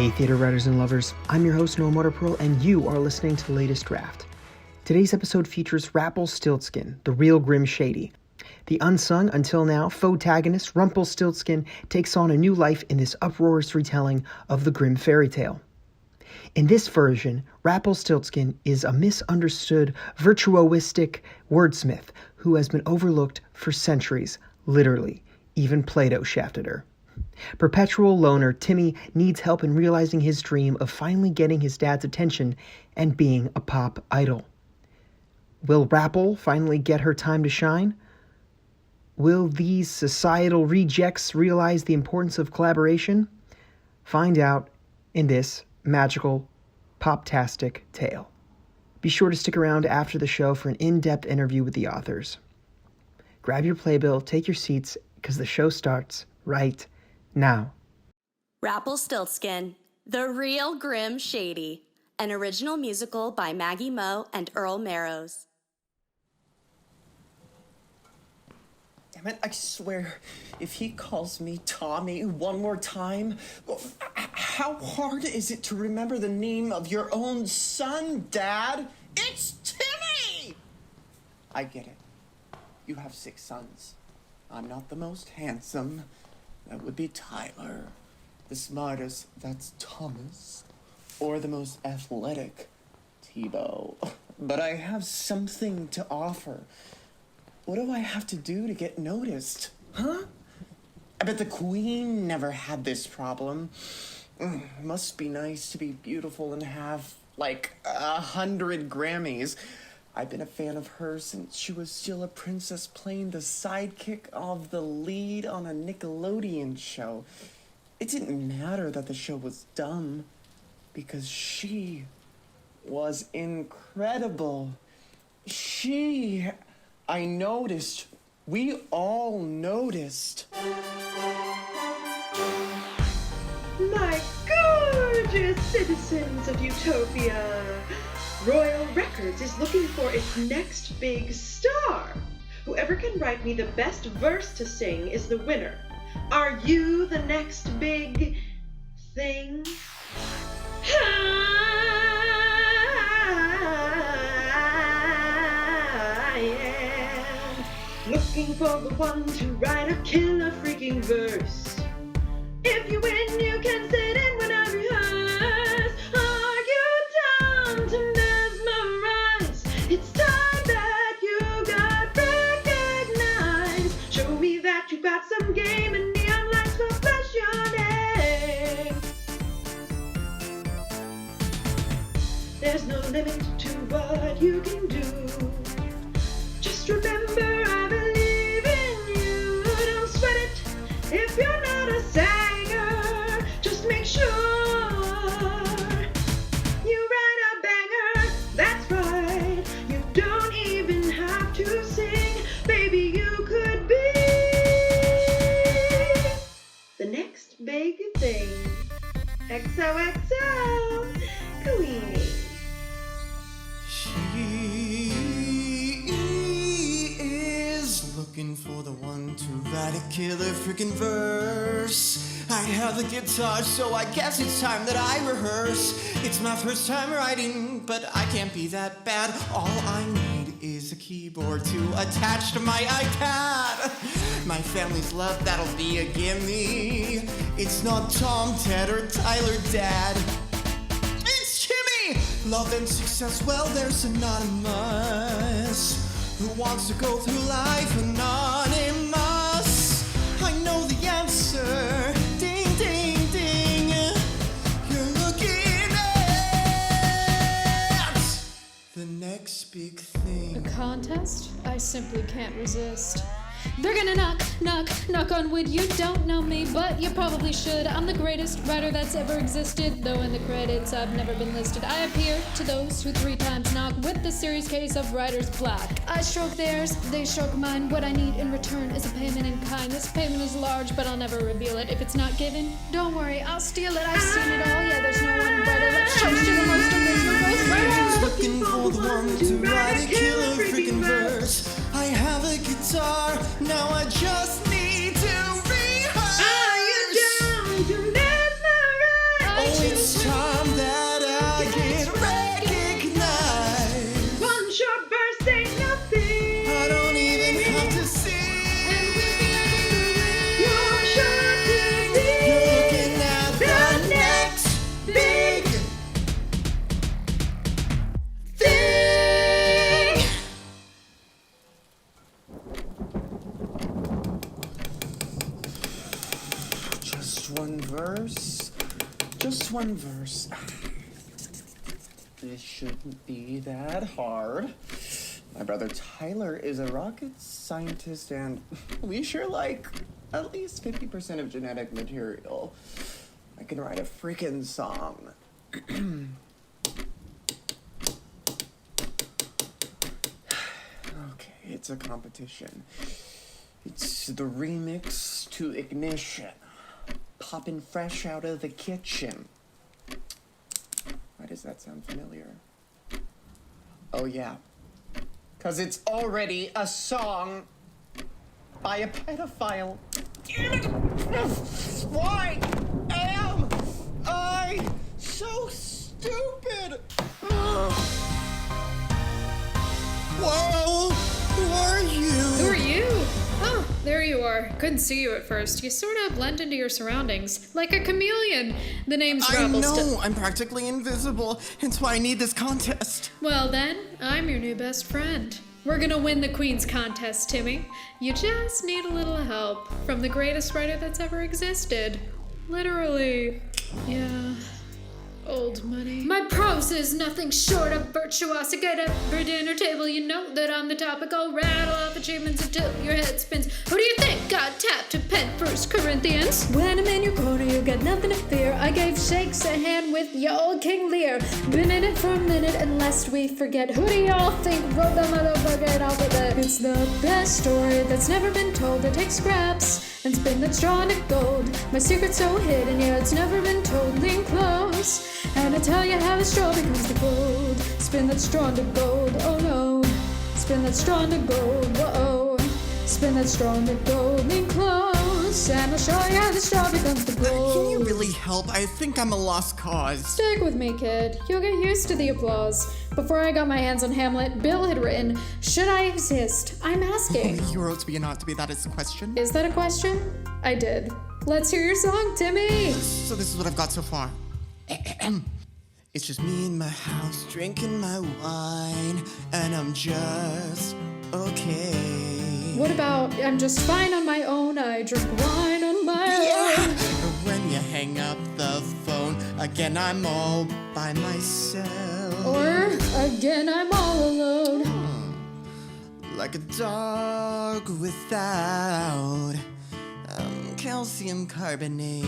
Hey theater writers and lovers, I'm your host Noah Mutterpearl, and you are listening to The Latest Draft. Today's episode features Rapplestiltskin, the Real Grimm Shady. The unsung, until now, feaxtagonist Rumplestiltskin takes on a new life in this uproarious retelling of the Grimm fairy tale. In this version, Rapplestiltskin is a misunderstood, virtuosic wordsmith who has been overlooked for centuries, literally. Even Plato shafted her. Perpetual loner Timmy needs help in realizing his dream of finally getting his dad's attention and being a pop idol. Will Rapple finally get her time to shine? Will these societal rejects realize the importance of collaboration? Find out in this magical, poptastic tale. Be sure to stick around after the show for an in-depth interview with the authors. Grab your playbill, take your seats, because the show starts right now. Rapplestiltskin, the Real Grimm Shady, an original musical by Maggie Moe and Earl Marrows. Damn it, I swear, if he calls me Tommy one more time, how hard is it to remember the name of your own son, Dad? It's Timmy! I get it. You have 6 sons. I'm not the most handsome. That would be Tyler. The smartest, that's Thomas. Or the most athletic, Tebow. But I have something to offer. What do I have to do to get noticed? Huh? I bet the Queen never had this problem. Must be nice to be beautiful and have, 100 Grammys. I've been a fan of her since she was still a princess playing the sidekick of the lead on a Nickelodeon show. It didn't matter that the show was dumb, because she was incredible. I noticed. We all noticed. My gorgeous citizens of Utopia! Royal Records is looking for its next big star. Whoever can write me the best verse to sing is the winner. Are you the next big thing? I am looking for the one to write a killer freaking verse. If you win, you can sit in when I rehearse. Are you down to mesmerize? It's time that you got recognized. Show me that you got some game and neon lights will flash your name. There's no limit to what you can do. Just remember, I believe in you. Don't sweat it if you're not a singer. Just make sure you write a banger. That's right. You don't even have to sing. Baby, you could be the next big thing. XOXO, Queenie. She is looking for the one to write a killer freaking verse. I have the guitar, so I guess it's time that I rehearse. It's my first time writing, but I can't be that bad. All I need is a keyboard to attach to my iPad. My family's love, that'll be a gimme. It's not Tom, Ted, or Tyler, Dad. It's Timmy! Love and success, well, they're synonymous. Who wants to go through life anonymous? I know the answer. Ding, ding, ding. You're looking at the next big thing. A contest? I simply can't resist. They're gonna knock on wood. You don't know me, but you probably should. I'm the greatest writer that's ever existed, though in the credits I've never been listed. I appear to those who 3 times knock with the serious case of writer's block. I stroke theirs, they stroke mine. What I need in return is a payment in kind. This payment is large, but I'll never reveal it. If it's not given, don't worry, I'll steal it. I've seen it all, yeah, there's no one brighter. Let's change to the most original ghostwriter. Looking for the one to write a killer freaking verse. I have a guitar, now I just need to rehearse. Are you down to mesmerize? Oh, it's Just one verse. Just one verse. This shouldn't be that hard. My brother Tyler is a rocket scientist, and we sure like at least 50% of genetic material. I can write a freaking song. Okay, it's a competition. It's the remix to Ignition. Popping fresh out of the kitchen. Why does that sound familiar? Oh, yeah. 'Cause it's already a song by a pedophile. Damn it! Why am I so stupid? Whoa! Who are you? Who are you? Oh, there you are. Couldn't see you at first. You sort of blend into your surroundings, like a chameleon. The name's I Rapplestiltskin. know, I'm practically invisible. It's why I need this contest. Well then, I'm your new best friend. We're gonna win the Queen's contest, Timmy. You just need a little help from the greatest writer that's ever existed. Literally. Yeah. Old money. My prose is nothing short of virtuosic. At every dinner table, you know that I'm the topic. I'll rattle off achievements until your head spins. Who do you think got tapped to pen 1 Corinthians? When I'm in your corner, you got nothing to fear. I gave Shakes a hand with your old King Lear. Been in it for a minute, and lest we forget, who do y'all think wrote the motherfucking alphabet? It's the best story that's never been told. I take scraps and spin that straw into gold. My secret's so hidden, yeah, it's never been told. Lean close, and I tell you how the straw becomes the gold. Spin that straw into gold, oh no. Spin that straw into gold, whoa. Spin that straw into gold. Lean close, and I'll show you how the straw becomes the gold. Can you really help? I think I'm a lost cause. Stick with me, kid. You'll get used to the applause. Before I got my hands on Hamlet, Bill had written, "Should I exist? I'm asking." You wrote to be or not to be, that is the question. Is that a question? I did. Let's hear your song, Timmy. So this is what I've got so far. It's just me in my house, drinking my wine, and I'm just okay. What about, I'm just fine on my own, I drink wine on my own. When you hang up the phone, again I'm all by myself. Or, again, I'm all alone. Like a dog without calcium carbonate.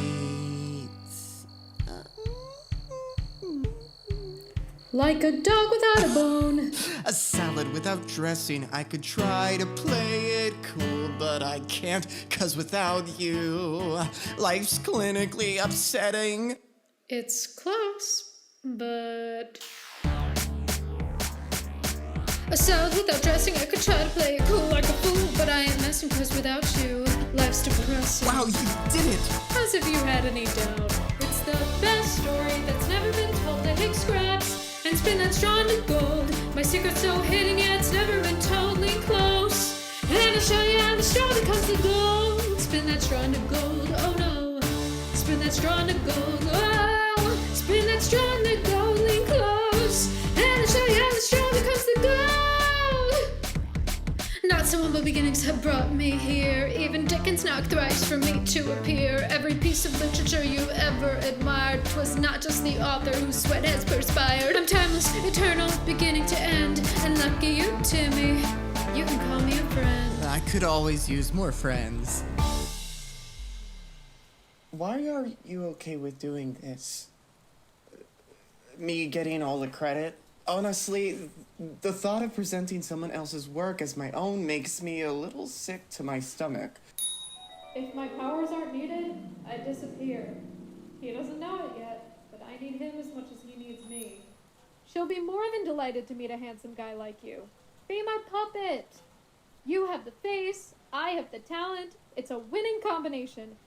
Like a dog without a bone. A salad without dressing. I could try to play it cool, but I can't, 'cause without you, life's clinically upsetting. It's close, but... A salad without dressing, I could try to play it cool like a fool, but I ain't messing, 'cause without you, life's depressing. Wow, you did it! As if you had any doubt. It's the best story that's never been told. I take scraps and spin that straw into gold. My secret's so hidden, yeah, it's never been told. Lean close, and I'll show you how the straw becomes the gold. Spin that straw into gold, oh no. Spin that straw into gold, oh. Spin that straw into gold. Lean close, and I'll show you how the straw becomes the gold. Not so humble beginnings have brought me here. Even Dickens knocked thrice for me to appear. Every piece of literature you ever admired, 'twas not just the author whose sweat has perspired. I'm timeless, eternal, beginning to end. And lucky you, Timmy, you can call me a friend. I could always use more friends. Why are you okay with doing this? Me getting all the credit? Honestly, the thought of presenting someone else's work as my own makes me a little sick to my stomach. If my powers aren't needed, I disappear. He doesn't know it yet, but I need him as much as he needs me. She'll be more than delighted to meet a handsome guy like you. Be my puppet! You have the face, I have the talent. It's a winning combination.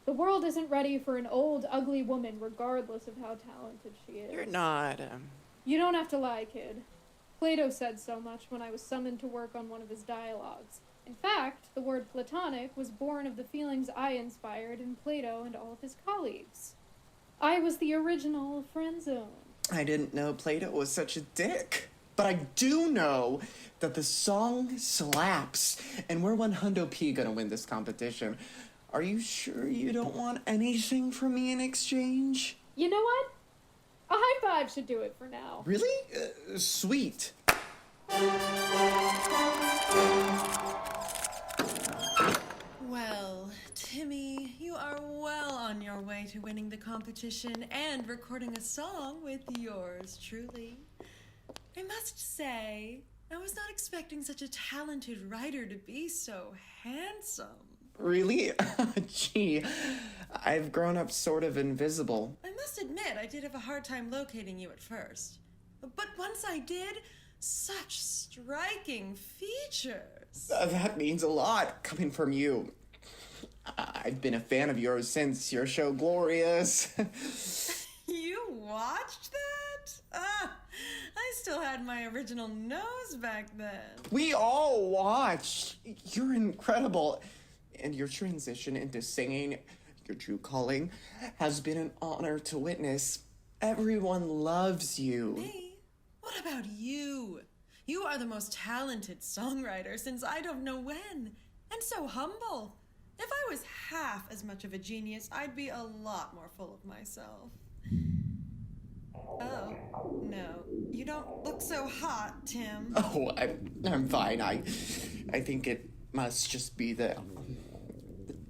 The world isn't ready for an old, ugly woman, regardless of how talented she is. You're not, You don't have to lie, kid. Plato said so much when I was summoned to work on one of his dialogues. In fact, the word platonic was born of the feelings I inspired in Plato and all of his colleagues. I was the original friend zone. I didn't know Plato was such a dick. But I do know that the song slaps, and we're 100p gonna win this competition. Are you sure you don't want anything from me in exchange? You know what? A high five should do it for now. Really? Sweet. Well, Timmy, you are well on your way to winning the competition and recording a song with yours truly. I must say, I was not expecting such a talented writer to be so handsome. Really? Gee, I've grown up sort of invisible. I must admit, I did have a hard time locating you at first. But once I did, such striking features. That means a lot coming from you. I've been a fan of yours since your show Glorious. You watched that? I still had my original nose back then. We all watched. You're incredible. And your transition into singing, your true calling, has been an honor to witness. Everyone loves you. Me? What about you? You are the most talented songwriter since I don't know when. And so humble. If I was half as much of a genius, I'd be a lot more full of myself. Oh, no. You don't look so hot, Tim. Oh, I'm fine. I think it must just be the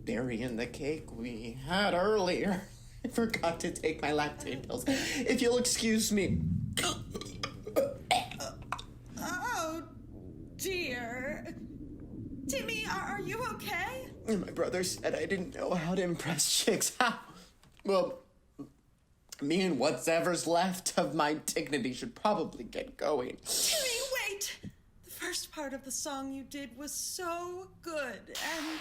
berry in the cake we had earlier. I forgot to take my lactate pills. If you'll excuse me. Oh, dear. Timmy, are you okay? My brother said I didn't know how to impress chicks. How? Well, me and whatever's left of my dignity should probably get going. Timmy, wait! The first part of the song you did was so good, and...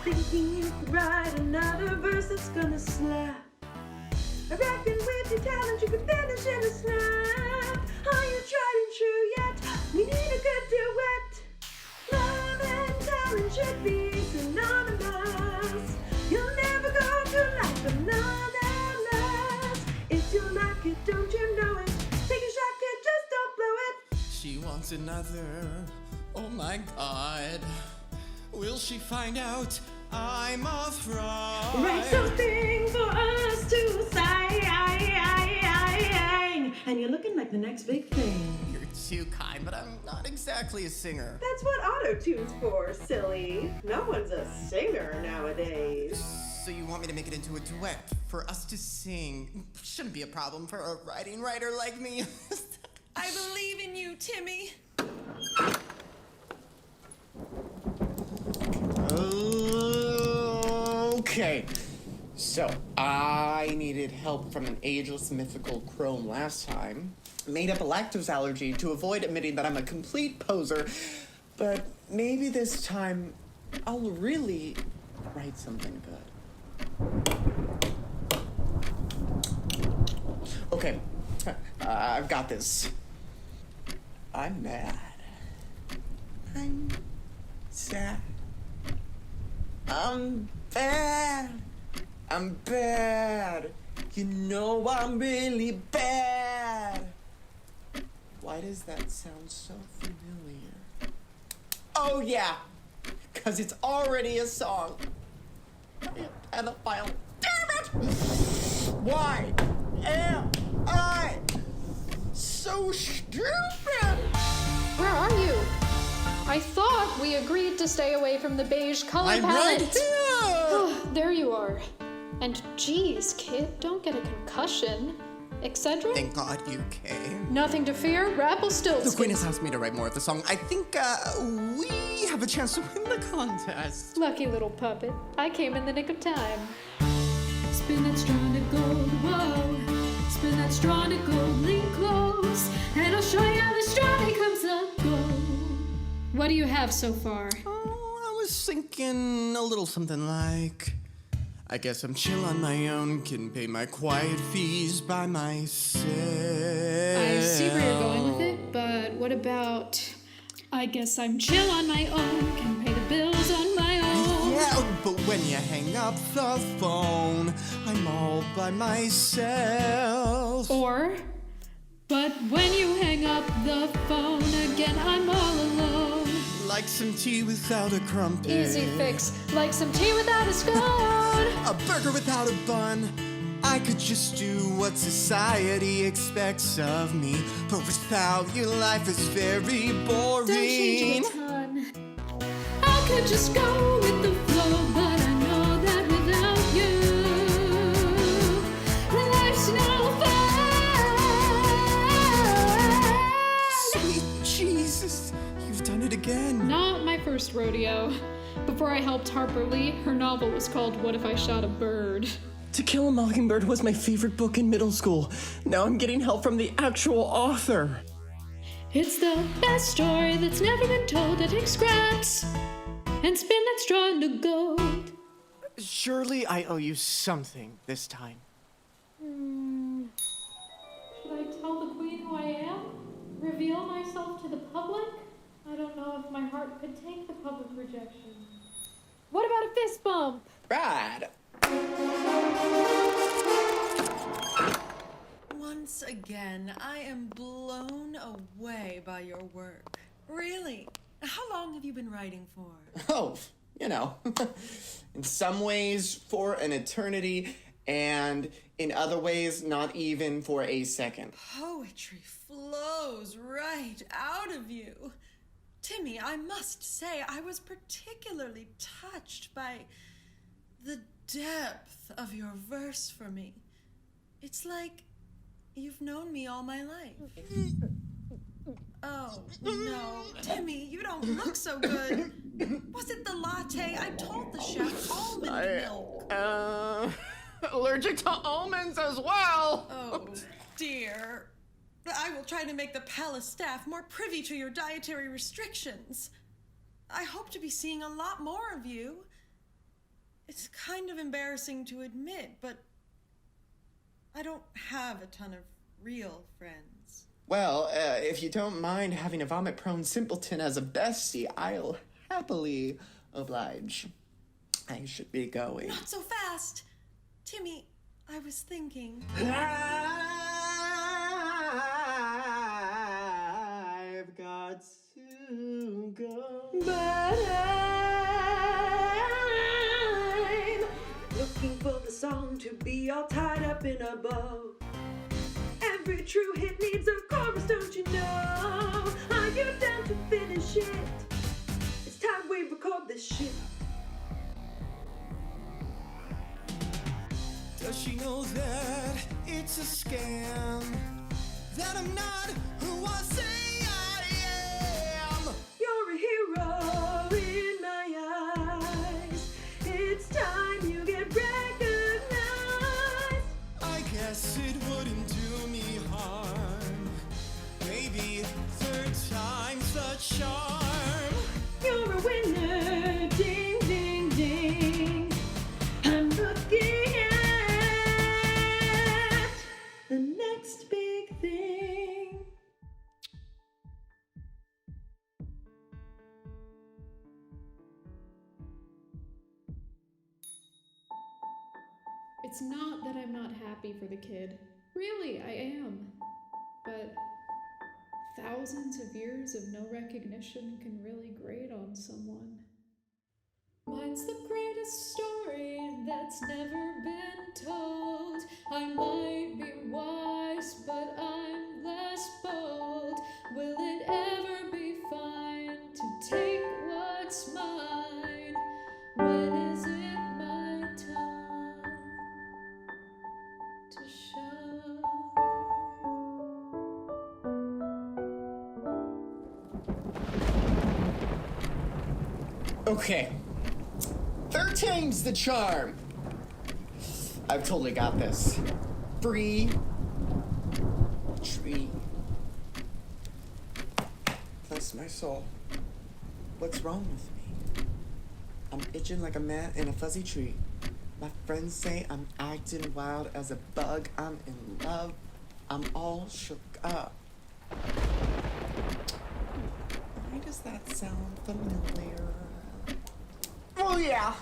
Thinking you could write another verse that's gonna slap. I reckon with your talent you could finish in a snap. Are you tried and true yet? We need a good duet. Love and talent should be synonymous. You'll never go through life anonymous. If you like it, don't you know it? Take a shot, kid, just don't blow it. She wants another. Oh my God. Will she find out I'm a fraud? Write something for us to sing. And you're looking like the next big thing. You're too kind, but I'm not exactly a singer. That's what auto-tune's for, silly. No one's a singer nowadays. So you want me to make it into a duet for us to sing? Shouldn't be a problem for a writing writer like me. I believe in you, Timmy. Okay, so I needed help from an ageless mythical crone last time. Made up a lactose allergy to avoid admitting that I'm a complete poser, but maybe this time I'll really write something good. Okay, I've got this. I'm mad. I'm sad. I'm bad. I'm bad. You know I'm really bad. Why does that sound so familiar? Oh yeah, because it's already a song. And a file. Damn it! Why am I so stupid? Where are you? I thought we agreed to stay away from the beige color I'm palette. right here. There you are. And geez, kid, don't get a concussion. Excedrin? Thank God you came. Nothing to fear. The Rapplestiltskin. Queen has asked me to write more of the song. I think we have a chance to win the contest. Lucky little puppet. I came in the nick of time. Spin that strong to gold, whoa. Spin that strong to gold, lean close. And I'll show you how the strong becomes the gold. What do you have so far? Oh, I was thinking a little something like, I guess I'm chill on my own, can pay my quiet fees by myself. I see where you're going with it, but what about, I guess I'm chill on my own, can pay the bills on my own. Yeah, But when you hang up the phone, I'm all by myself. Or, but when you hang up the phone again, I'm all alone. Like some tea without a crumpet. Easy fix, like some tea without a scone. A burger without a bun. I could just do what society expects of me. But without you, life is very boring. Don't change it a ton. I could just go with the flow, but I know that without you, life's no fun. Sweet Jesus, you've done it again. Not my first rodeo. Before I helped Harper Lee, her novel was called What If I Shot a Bird? To Kill a Mockingbird was my favorite book in middle school. Now I'm getting help from the actual author. It's the best story that's never been told. I take scraps and spin that straw into gold. Surely I owe you something this time. Should I tell the queen who I am? Reveal myself to the public? I don't know if my heart could take the public rejection. What about a fist bump? Brad. Once again, I am blown away by your work. Really? How long have you been writing for? Oh, you know, in some ways for an eternity, and in other ways not even for a second. Poetry flows right out of you. Timmy, I must say, I was particularly touched by the depth of your verse for me. It's like you've known me all my life. Oh, no. Timmy, you don't look so good. Was it the latte? I told the chef almond milk. Allergic to almonds as well. Oh, dear. I will try to make the palace staff more privy to your dietary restrictions. I hope to be seeing a lot more of you. It's kind of embarrassing to admit, but I don't have a ton of real friends. Well, if you don't mind having a vomit-prone simpleton as a bestie, I'll happily oblige. I should be going. Not so fast! Timmy, I was thinking... I've got to go. But I'm looking for the song to be all tied up in a bow. Every true hit needs a chorus, don't you know? Are you down to finish it? It's time we record this shit. Does she know that it's a scam? That I'm not who I say I am? You're a hero in my eyes. It's time you get recognized. I guess it wouldn't do me harm. Maybe third time's the charm. You're a winner, ding, ding, ding. I'm looking at the next big thing. It's not that I'm not happy for the kid. Really, I am. But thousands of years of no recognition can really grate on someone. Mine's the greatest story that's never been told. I might be wise, but I'm less bold. Will it ever be fine to take what's mine? When is it my time to shine? Okay. Third time's the charm. I've totally got this. Free tree. Bless my soul. What's wrong with me? I'm itching like a man in a fuzzy tree. My friends say I'm acting wild as a bug. I'm in love. I'm all shook up. Why does that sound familiar? Oh yeah!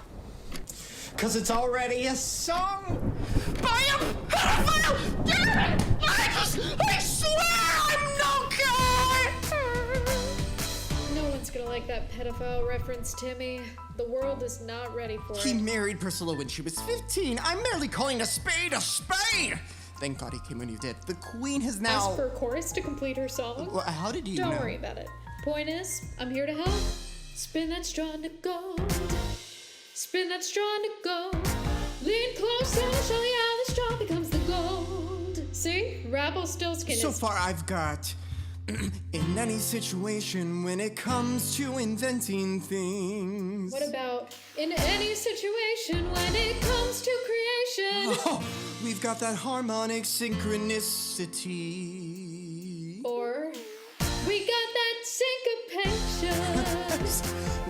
'Cause it's already a song by a pedophile! Damn it! I swear I'm no good! No one's gonna like that pedophile reference, Timmy. The world is not ready for He it. married Priscilla when she was 15. I'm merely calling a spade a spade! Thank God he came when he did. The queen has now... Ask for a chorus to complete her song? Well, how did you Don't know? worry about it. Point is, I'm here to help. Spin that straw into gold. Spin that straw into gold. Lean close, I'll show you how the straw becomes the gold. See? Rapplestiltskin So is... far I've got... in any situation when it comes to inventing things. What about in any situation when it comes to creation? Oh, we've got that harmonic synchronicity. Or we got that syncopation.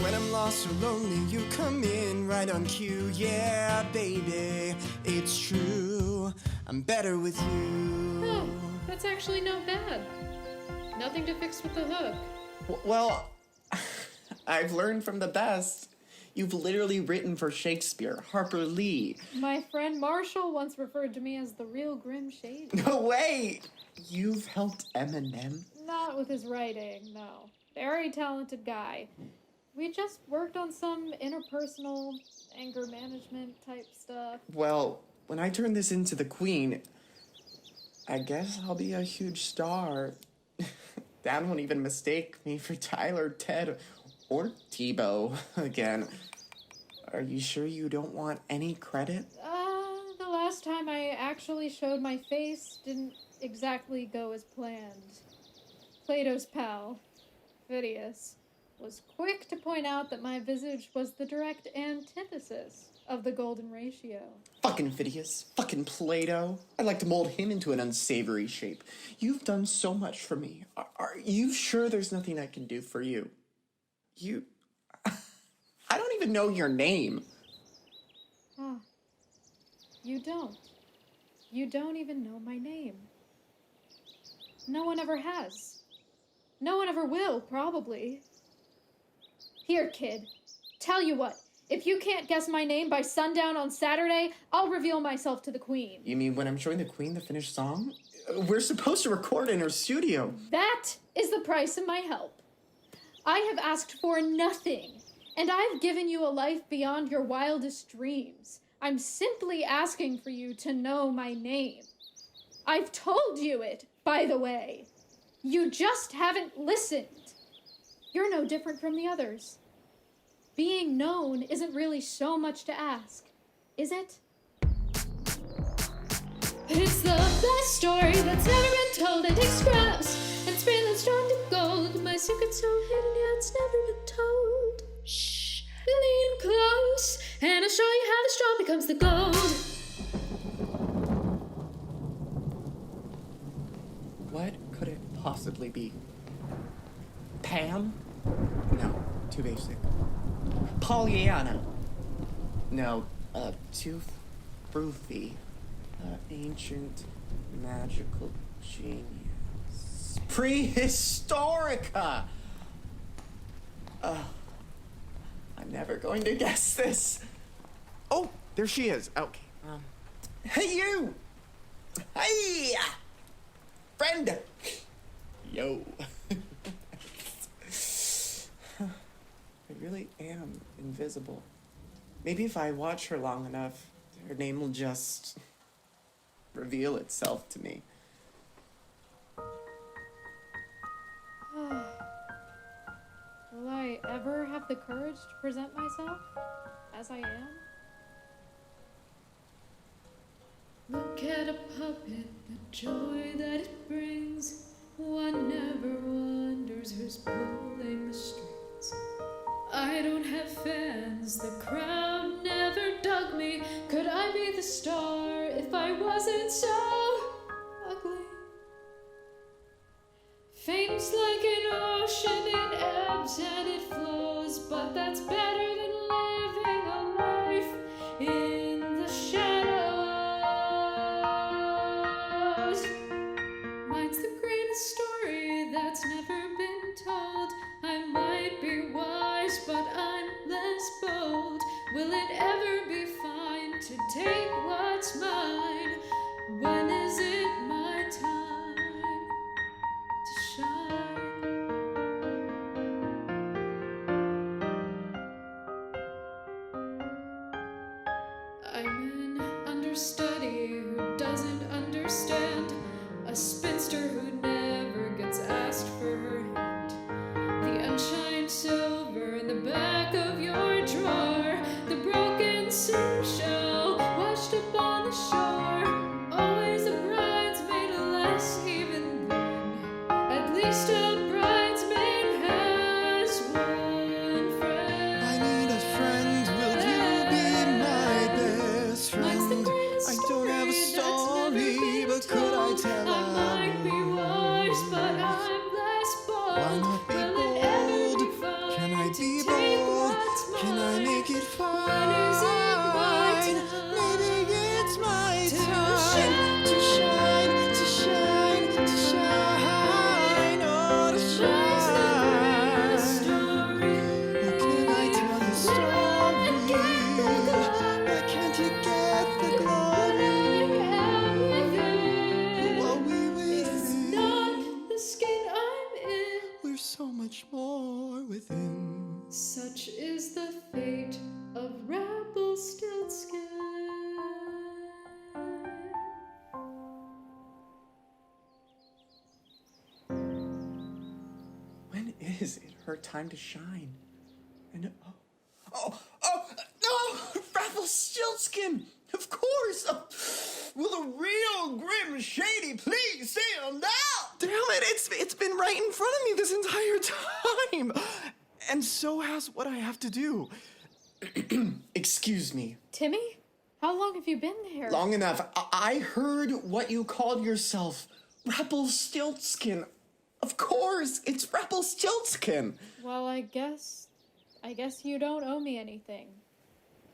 When I'm lost or lonely, you come in right on cue. Yeah, baby, it's true. I'm better with you. Oh, that's actually not bad. Nothing to fix with the hook. Well, I've learned from the best. You've literally written for Shakespeare, Harper Lee. My friend Marshall once referred to me as the Real Grimm Shady. No way! You've helped Eminem? Not with his writing, no. Very talented guy. We just worked on some interpersonal anger management type stuff. Well, when I turn this into the Queen, I guess I'll be a huge star. Dad won't even mistake me for Tyler, Ted, or Tebow again. Are you sure you don't want any credit? The last time I actually showed my face didn't exactly go as planned. Plato's pal, Phidias, was quick to point out that my visage was the direct antithesis of the golden ratio. Fucking Phidias. Fucking Plato. I'd like to mold him into an unsavory shape. You've done so much for me. Are you sure there's nothing I can do for you? I don't even know your name. Ah, you don't. You don't even know my name. No one ever has. No one ever will, probably. Here, kid. Tell you what. If you can't guess my name by sundown on Saturday, I'll reveal myself to the Queen. You mean when I'm showing the Queen the finished song? We're supposed to record in her studio. That is the price of my help. I have asked for nothing, and I've given you a life beyond your wildest dreams. I'm simply asking for you to know my name. I've told you it, by the way. You just haven't listened. You're no different from the others. Being known isn't really so much to ask, is it? It's the best story that's never been told. I take scraps and spin that strong to gold. My secret's so hidden, yeah, it's never been told. Shh, lean close, and I'll show you how the straw becomes the gold. What could it possibly be? Pam? No, too basic. Pollyanna? No, too fruity. Ancient magical genius. Prehistorica! I'm never going to guess this. Oh, there she is. Okay. Hey, you! Hey! Friend! Yo. I really am invisible. Maybe if I watch her long enough, her name will just reveal itself to me. Will I ever have the courage to present myself as I am? Look at a puppet, the joy that it brings. One never wonders who's pulling the strings. I don't have fans, the crowd never dug me. Could I be the star if I wasn't so ugly? Fame's like an ocean, it ebbs and it flows, but that's better than living a life in the shadows. Mine's the greatest story that's never been told. I might be wise, but I'm less bold. Will it ever understudy who doesn't understand, a spinster who never gets asked for her hand, the unshined silver in the back of your drawer, the broken seashell washed up on the shore, always a bridesmaid, alas, even then, at least a bridesmaid has one friend. I need a friend, will you be my best friend? Mine's the greatest I don't have a story that's never story, been but could I told. tell I might be wise, but I'm less bold. Why not be Will it ever bold? be fine Can I to be take bold? what's Can I mine? make it fine? When is it my time Maybe it's my to time to shine, to shine, to shine, oh, to Mine's the greatest shine. story. Or can I tell the story? Why can't you get the glory? What we It's within, not the skin I'm in. we're so much more within. Such is the fate of Rapplestiltskin. When is it her time to shine? And no! Rapplestiltskin! Of course! Will the real Grimm Shady please stand out? Damn it! It's been right in front of me this entire time! And so has what I have to do. Excuse me. Timmy, how long have you been there? Long enough. I heard what you called yourself. Rapplestiltskin. Of course, it's Rapplestiltskin. Well, I guess you don't owe me anything.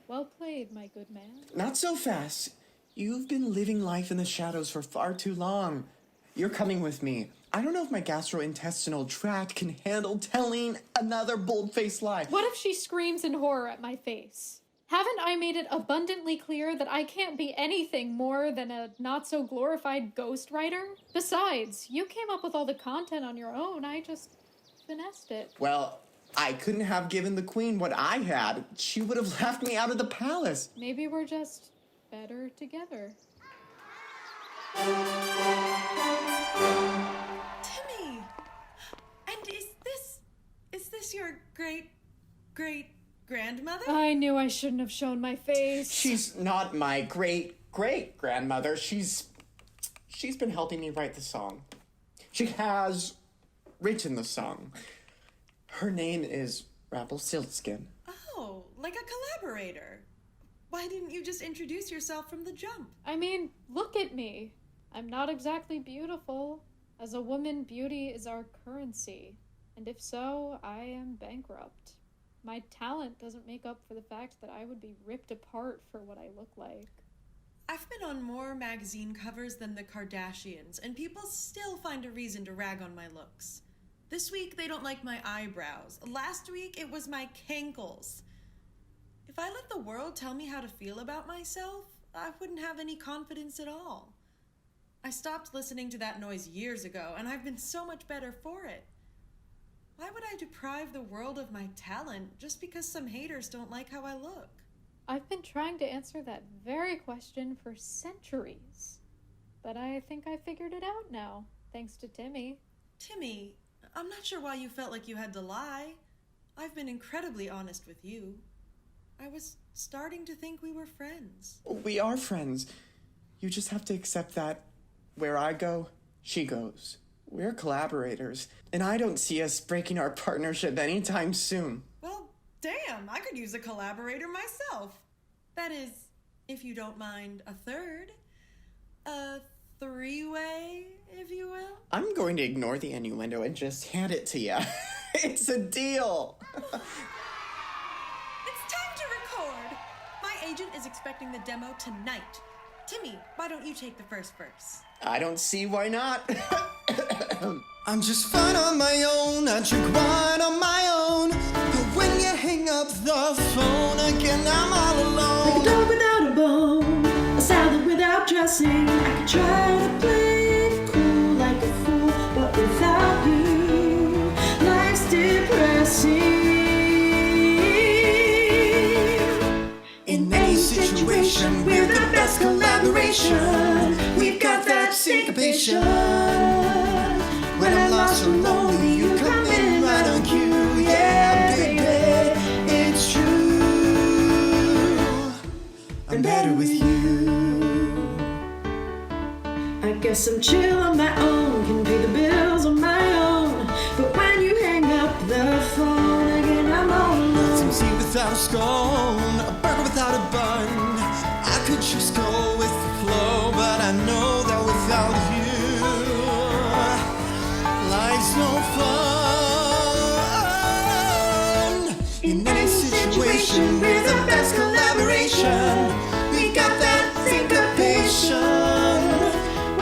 Well played, my good man. Not so fast. You've been living life in the shadows for far too long. You're coming with me. I don't know if my gastrointestinal tract can handle telling another bold-faced lie. What if she screams in horror at my face? Haven't I made it abundantly clear that I can't be anything more than a not-so-glorified ghostwriter? Besides, you came up with all the content on your own. I just finessed it. Well, I couldn't have given the queen what I had. She would have left me out of the palace. Maybe we're just better together. Timmy! And is this your great-great-grandmother? I knew I shouldn't have shown my face. She's not my great-great-grandmother. She's been helping me write the song. She has written the song. Her name is Rapplestiltskin. Oh, like a collaborator. Why didn't you just introduce yourself from the jump? I mean, look at me. I'm not exactly beautiful. As a woman, beauty is our currency. And if so, I am bankrupt. My talent doesn't make up for the fact that I would be ripped apart for what I look like. I've been on more magazine covers than the Kardashians, and people still find a reason to rag on my looks. This week, they don't like my eyebrows. Last week, it was my cankles. If I let the world tell me how to feel about myself, I wouldn't have any confidence at all. I stopped listening to that noise years ago, and I've been so much better for it. Why would I deprive the world of my talent just because some haters don't like how I look? I've been trying to answer that very question for centuries. But I think I figured it out now, thanks to Timmy. Timmy, I'm not sure why you felt like you had to lie. I've been incredibly honest with you. I was starting to think we were friends. We are friends. You just have to accept that where I go, she goes. We're collaborators, and I don't see us breaking our partnership anytime soon. Well, damn, I could use a collaborator myself. That is, if you don't mind a third. A three-way, if you will. I'm going to ignore the innuendo and just hand it to you. It's a deal. It's time to record. My agent is expecting the demo tonight. Timmy, why don't you take the first verse? I don't see why not. I'm just fine on my own, I drink wine on my own. But when you hang up the phone again, I'm all alone. Like a dog without a bone, a salad without dressing. I could try to play it cool like a fool, but without you, life's depressing. In any situation, we're the best collaborators. situation. We've got that syncopation. When I'm lost or lonely, you come in right on cue. Yeah, baby, it's true. I'm better with you. I guess I'm chill on my own, can pay the bills on my own. But when you hang up the phone again, I'm all alone. Some tea without a scone, a burger without a bun. I could just go with the flow, but I know that without you, life's no fun. In any situation, we're the best collaboration. We got that syncopation.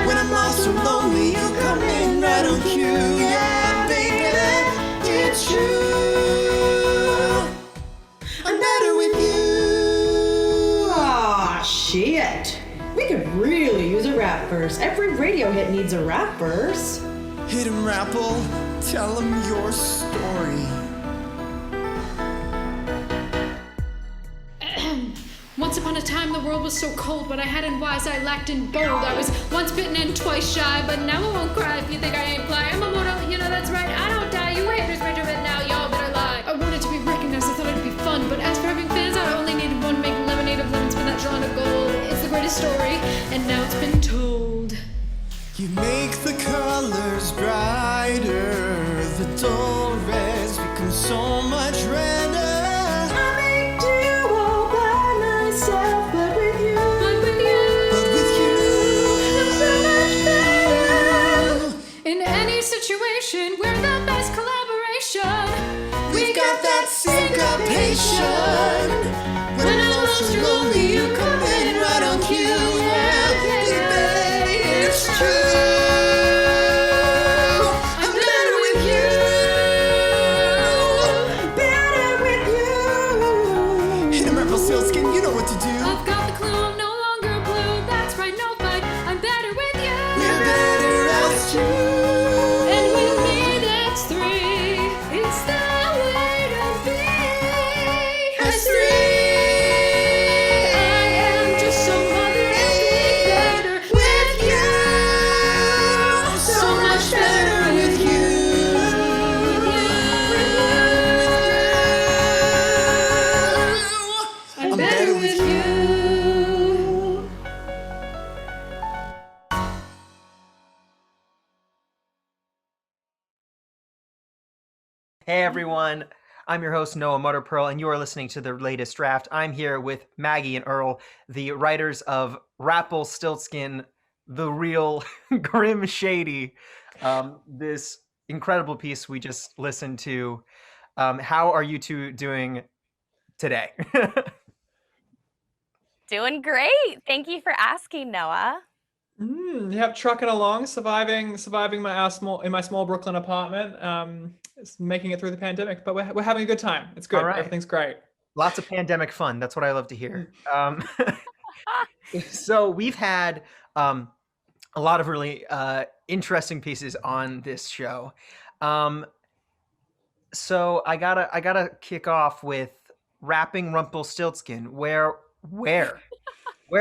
When I'm lost or lonely, you come in right on cue. Yeah, baby, it's true. I'm better with you. Aw, shit. We could really use a rap verse. Every radio hit needs a rap verse. Hit him, Rapple. Tell him your story. Once upon a time, the world was so cold. What I had in wise, I lacked in bold. I was once bitten and twice shy, but now I won't cry if you think I ain't fly. I'm immortal, you know that's right. I don't die. You haters better bet now, y'all better lie. I wanted to be recognized, I thought it'd be fun, but as for having fans, I only needed one. Make lemonade of lemons, spin that drawn to gold. It's the greatest story, and now it's been told. You make the colors brighter. The dull reds become so much redder. Situation, we're the best collaboration. We've got that syncopation. When I'm lost or lonely, you come in right on cue. Yeah, baby, it's true. I'm better with you. Better with you. Hit him, Rapplestiltskin, you know what to do. I've got the clue, I'm no longer blue. That's right, no fight, I'm better with you. We're better as two. Hey everyone, I'm your host Noah Mutterpearl, and you are listening to the latest draft. I'm here with Maggie and Earl, the writers of Rapplestiltskin, the Real Grimm Shady. This incredible piece we just listened to. How are you two doing today? Doing great. Thank you for asking, Noah. Yep, trucking along, surviving my small Brooklyn apartment. Making it through the pandemic, but we're having a good time. It's good. Right. Everything's great. Lots of pandemic fun. That's what I love to hear. So we've had a lot of really interesting pieces on this show. So I gotta kick off with rapping Rumplestiltskin. Where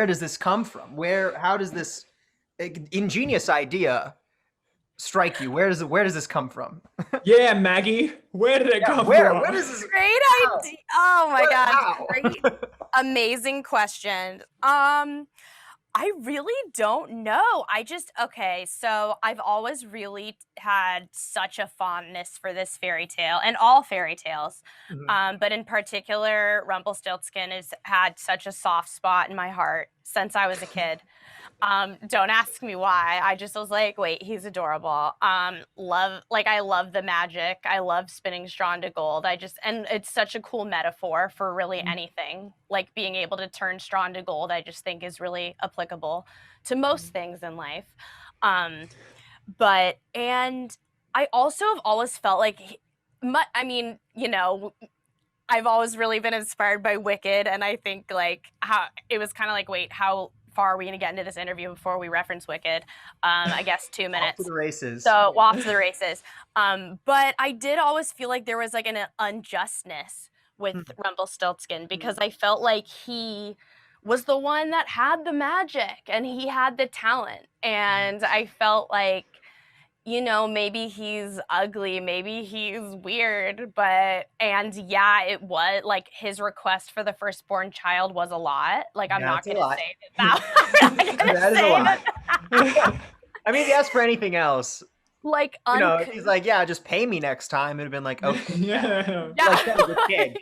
does this come from? How does this ingenious idea strike you? Where does this come from? Yeah, Maggie, where did it come from? Where does this? Great idea. Oh my God. How? Great. Amazing question. I really don't know. So I've always really had such a fondness for this fairy tale and all fairy tales. Mhm. But in particular, Rumpelstiltskin has had such a soft spot in my heart since I was a kid. Don't ask me why. I just was like, wait, he's adorable. I love the magic. I love spinning straw into gold. And it's such a cool metaphor for really anything. Like being able to turn straw into gold, I just think is really applicable to most things in life. And I also have always felt like, I've always really been inspired by Wicked, and I think like how it was kind of like, wait, how far are we going to get into this interview before we reference Wicked? I guess 2 minutes. Off to the races. So off to the races. But I did always feel like there was like an unjustness with Rumpelstiltskin, because I felt like he was the one that had the magic and he had the talent. And I felt like, you know, maybe he's ugly, maybe he's weird, and yeah, it was like his request for the firstborn child was a lot. Like, I'm not That's a going to lot. say that. That is a lot. I mean, if he asked for anything else, Like, you know, if he's like, yeah, just pay me next time, it'd have been like, okay, Yeah. like that was a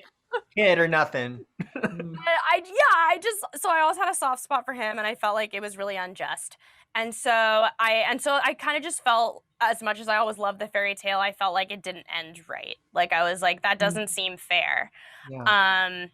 kid or nothing. So I always had a soft spot for him, and I felt like it was really unjust. And so I kind of just felt, as much as I always loved the fairy tale, I felt like it didn't end right. Like, I was like, that doesn't seem fair. Yeah.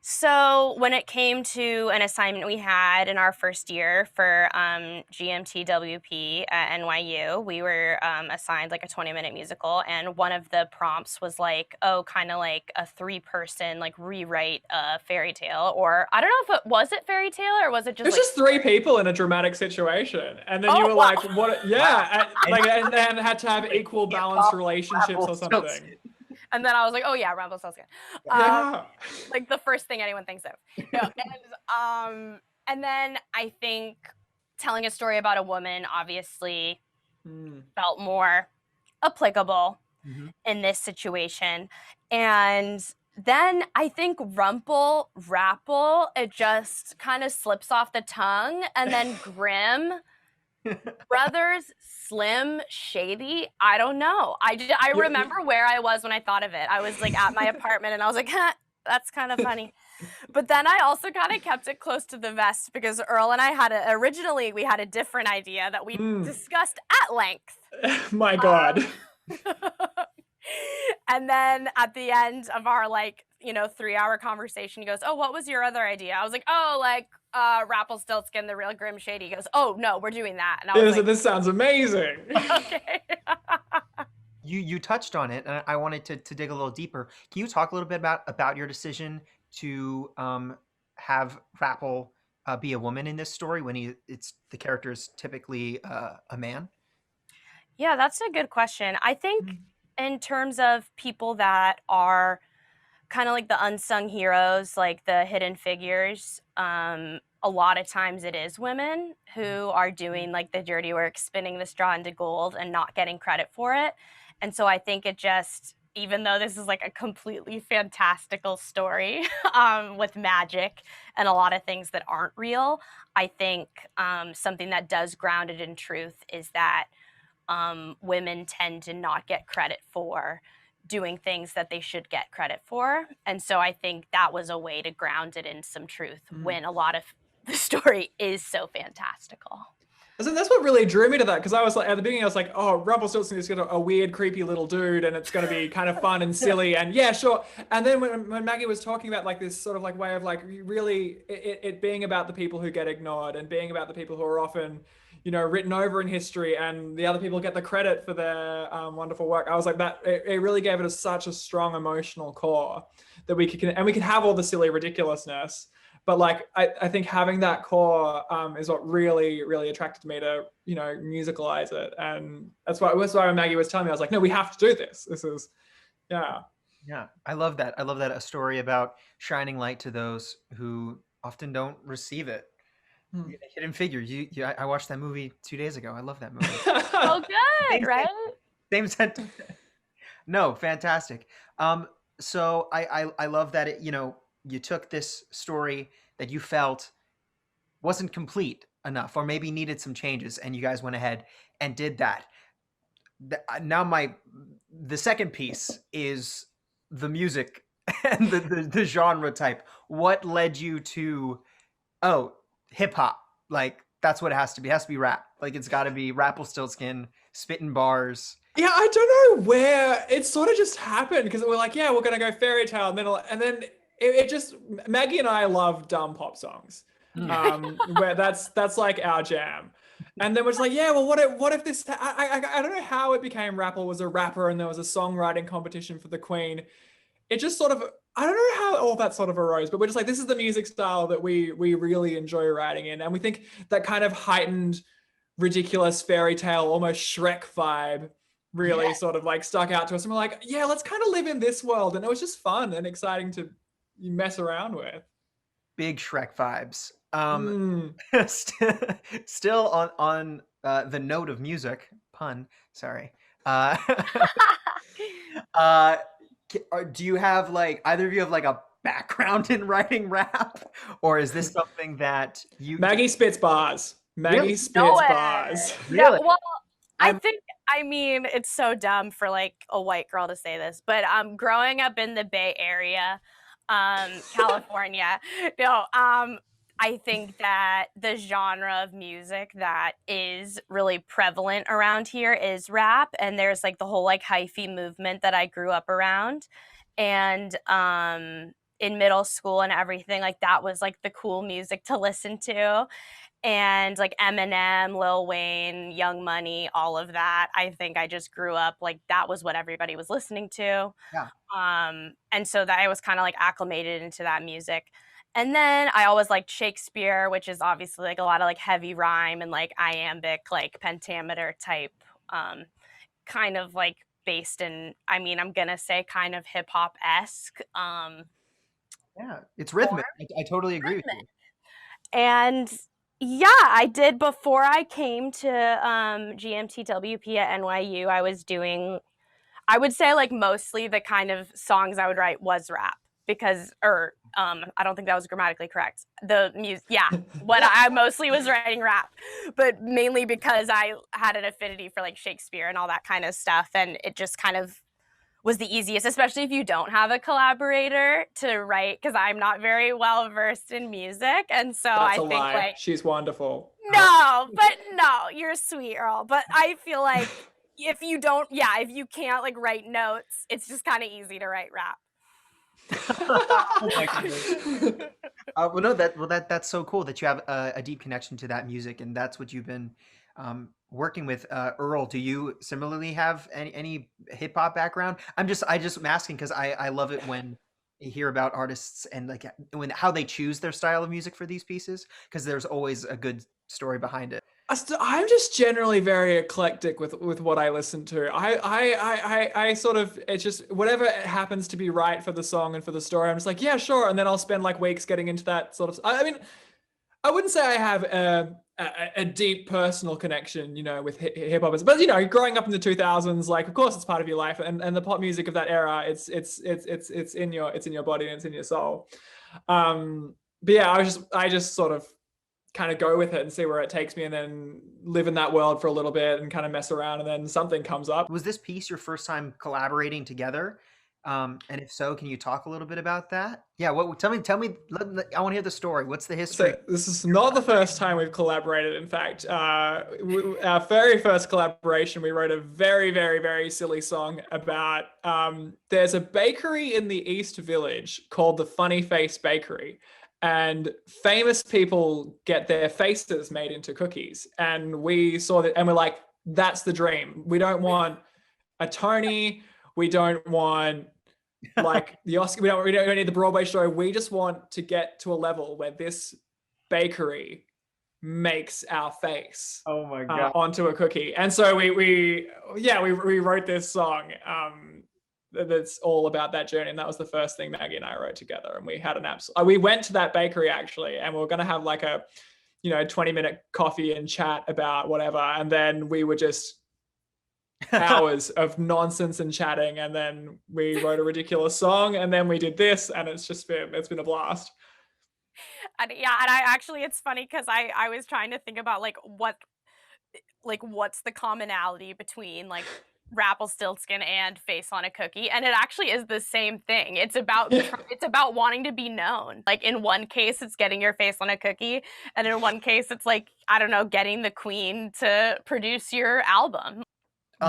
So when it came to an assignment we had in our first year for GMTWP at NYU, we were assigned like a 20-minute musical, and one of the prompts was like, oh, kind of like a 3-person like rewrite a fairy tale, or I don't know if it was fairy tale or was it just It was just 3 people in a dramatic situation, and then you were like, "What?" Yeah, and had to have equal balanced relationships or something. And then I was like, oh yeah, Rumplestiltskin. Yeah. Like the first thing anyone thinks of. No, and then I think telling a story about a woman obviously felt more applicable in this situation. And then I think Rapple, it just kind of slips off the tongue. And then Grimm, Brothers, Slim, Shady, I don't know. I remember where I was when I thought of it. I was like at my apartment and I was like, that's kind of funny. But then I also kind of kept it close to the vest because Earl and I originally we had a different idea that we discussed at length. My God. And then at the end of our 3-hour conversation, he goes, oh, what was your other idea? I was like, oh, Rapplestiltskin, the Real Grimm Shady. He goes, oh, no, we're doing that. And I was like, This sounds amazing. Okay. You touched on it, and I wanted to dig a little deeper. Can you talk a little bit about your decision to have Rapple be a woman in this story when the character is typically a man? Yeah, that's a good question. I think in terms of people that are kind of like the unsung heroes, like the hidden figures, a lot of times it is women who are doing like the dirty work, spinning the straw into gold and not getting credit for it. And so I think it just, even though this is like a completely fantastical story with magic and a lot of things that aren't real, I think something that does ground it in truth is that women tend to not get credit for doing things that they should get credit for. And so I think that was a way to ground it in some truth when a lot of the story is so fantastical. So that's what really drew me to that, because I was like, at the beginning, I was like, oh, Rumplestiltskin is a weird, creepy little dude, and it's going to be kind of fun and silly, and yeah, sure. And then when Maggie was talking about like this sort of like way of like really it being about the people who get ignored and being about the people who are often, written over in history, and the other people get the credit for their wonderful work. I was like, that it really gave it such a strong emotional core that we could have all the silly ridiculousness. But like, I think having that core is what really, really attracted me to, musicalize it. And that's why when Maggie was telling me, I was like, no, we have to do this. This is, yeah. Yeah, I love that. I love that, a story about shining light to those who often don't receive it. Hidden Figures. I watched that movie 2 days ago. I love that movie. Oh, good, right? Same sentence. No, fantastic. So I love that you took this story that you felt wasn't complete enough, or maybe needed some changes, and you guys went ahead and did that. Now the second piece is the music and the genre type. What led you to, hip hop? Like, that's what it has to be. It has to be rap. Like, it's got to be Rapplestiltskin spitting bars. Yeah, I don't know where it sort of just happened, because we're like, yeah, we're gonna go fairy tale, and then it just, Maggie and I love dumb pop songs, where that's like our jam. And then we're just like, yeah, well, what if this? I don't know how it became Rapple was a rapper and there was a songwriting competition for the Queen. It just sort of, I don't know how all that sort of arose, but we're just like, this is the music style that we really enjoy writing in, and we think that kind of heightened, ridiculous fairy tale, almost Shrek vibe really sort of like stuck out to us, and we're like, yeah, let's kind of live in this world. And it was just fun and exciting to mess around with. big Shrek vibes. Mm. Still on the note of music, pun. Sorry. Uh, uh, do you have like either of you have like a background in writing rap, or is this something that you Maggie spits bars. Maggie Really? spits No way. bars. No, Really? well, I'm- I mean, it's so dumb for like a white girl to say this, but growing up in the Bay Area, California, no, I think that the genre of music that is really prevalent around here is rap, and there's like the whole like hyphy movement that I grew up around, and in middle school and everything, like that was like the cool music to listen to. And like Eminem, Lil Wayne, Young Money, all of that. I think I just grew up like that was what everybody was listening to. Yeah. And so that I was kind of like acclimated into that music. And then I always liked Shakespeare, which is obviously like a lot of like heavy rhyme and like iambic, like pentameter type, kind of like based in, I mean, I'm gonna say kind of hip hop esque. Yeah, it's rhythmic. I totally agree with you. And yeah, I did before I came to GMTWP at NYU. I was doing, I would say like mostly the kind of songs I would write was rap because, or I don't think that was grammatically correct. The music, yeah, what I mostly was writing rap, but mainly because I had an affinity for like Shakespeare and all that kind of stuff, and it just kind of was the easiest, especially if you don't have a collaborator to write, because I'm not very well versed in music, and so That's I a think lie. like She's wonderful. no, but no, you're sweet, Earl. But I feel like if you don't, yeah, if you can't like write notes, it's just kind of easy to write rap. Oh my goodness. Well, no, that's so cool that you have a deep connection to that music, and that's what you've been working with. Earl, do you similarly have any hip hop background? I'm asking because I love it when you hear about artists and like how they choose their style of music for these pieces, because there's always a good story behind it. I'm just generally very eclectic with what I listen to. I sort of, it's just whatever happens to be right for the song and for the story. I'm just like, yeah, sure. And then I'll spend like weeks getting into that sort of. I mean, I wouldn't say I have a deep personal connection, with hip hop, but growing up in the 2000s, like of course it's part of your life, and the pop music of that era, it's in your body and it's in your soul. But yeah, I just sort of kind of go with it and see where it takes me, and then live in that world for a little bit and kind of mess around, and then something comes up. Was this piece your first time collaborating together? And if so, can you talk a little bit about that? Yeah, tell me, I want to hear the story. What's the history? So this is not the first time we've collaborated. In fact, our very first collaboration, we wrote a very, very, very silly song about, there's a bakery in the East Village called the Funny Face Bakery. And famous people get their faces made into cookies. And we saw that and we're like, that's the dream. We don't want a Tony. We don't want like the Oscar. We don't need the Broadway show. We just want to get to a level where this bakery makes our face Oh my God. onto a cookie. And so we wrote this song that's all about that journey, and that was the first thing Maggie and I wrote together. And we had we went to that bakery actually, and we were going to have like a 20-minute coffee and chat about whatever, and then we were just hours of nonsense and chatting, and then we wrote a ridiculous song, and then we did this, and it's been a blast. And yeah, and I actually, it's funny because I was trying to think about what's the commonality between like Rapplestiltskin and face on a cookie, and it actually is the same thing. It's about wanting to be known. Like in one case it's getting your face on a cookie, and in one case it's like, I don't know, getting the queen to produce your album.